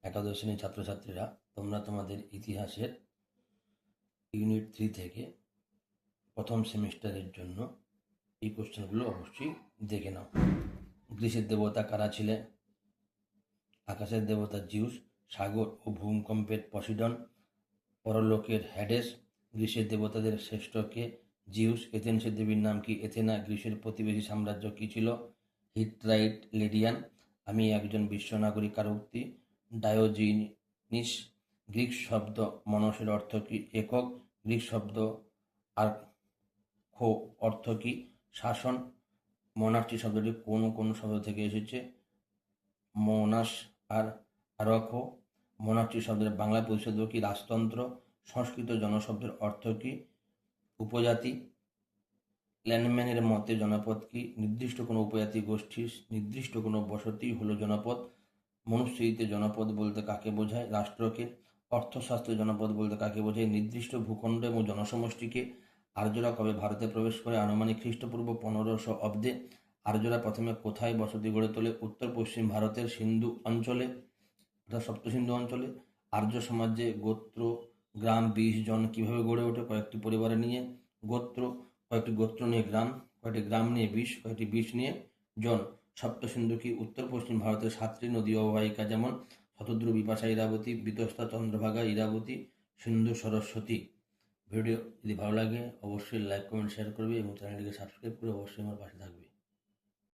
একাদশ শ্রেণীর ছাত্রছাত্রীরা, তোমরা তোমাদের ইতিহাসের ইউনিট 3 থেকে প্রথম সেমিস্টারের জন্য এই কোশ্চেনগুলো অবশ্যই দেখে নাও। গ্রীসের দেবতা কারা ছিলেন? আকাশের দেবতা জিউস, সাগর ও ভূমিকম্পের পসিডন, পরলোকের হ্যাডেস। গ্রীসের দেবতাদের শ্রেষ্ঠ কে? জিউস। এথেন্সের দেবীর নাম কি? এথেনা। গ্রীসের প্রতিবেশী সাম্রাজ্য কি ছিল? হিট্টাইট লেডিয়ান। আমি একজন বিশ্ব নাগরিক কার উক্তি? ডায়োজিনিস। গ্রিক শব্দ মনসের অর্থ কি? একক। গ্রিক শব্দ আর্খো অর্থ কি? শাসন। মোনার্চি শব্দটি কোন কোন শব্দ থেকে এসেছে? মোনাস আর আরখো। মোনার্চি শব্দের বাংলা প্রতিশব্দ কি? রাজতন্ত্র। সংস্কৃত জনশব্দের অর্থ কি? উপজাতি। ল্যান্ডম্যানের মতে জনপদ কি? নির্দিষ্ট কোনো উপজাতি গোষ্ঠীর নির্দিষ্ট কোনো বসতি হলো জনপদ। মনুস্মৃতিতে জনপদ বলতে কাকে বোঝায়? রাষ্ট্রকে। অর্থশাস্ত্রে জনপদ বলতে কাকে বোঝায়? নির্দিষ্ট ভূখণ্ড এবং জনসমষ্টিকে। আর্যরা কবে ভারতে প্রবেশ করে? আনুমানিক খ্রিস্টপূর্ব 1500 অব্দে। আর্যরা প্রথমে কোথায় বসতি গড়ে তোলে? উত্তর পশ্চিম ভারতের সিন্ধু অঞ্চলে, অর্থাৎ সপ্ত সিন্ধু অঞ্চলে। আর্য সমাজে গোত্র, গ্রাম 20 জন কিভাবে গড়ে ওঠে? কয়েকটি পরিবারে নিয়ে। গোত্র, কয়েকটি গোত্র নিয়ে গ্রাম, কয়েকটি গ্রাম নিয়ে 20, কয়েকটি 20 নিয়ে জন। সপ্ত সিন্ধু কি? উত্তর পশ্চিম ভারতের 7টি নদী অববাহিকা, যেমন শতদ্রু, বিপাশা, ইরাবতী, বিতস্তা, চন্দ্রভাগা, ইরাবতী, সিন্ধু, সরস্বতী। ভিডিও যদি ভালো লাগে অবশ্যই লাইক, কমেন্ট, শেয়ার করবে এবং চ্যানেলটিকে সাবস্ক্রাইব করে অবশ্যই আমার পাশে থাকবে।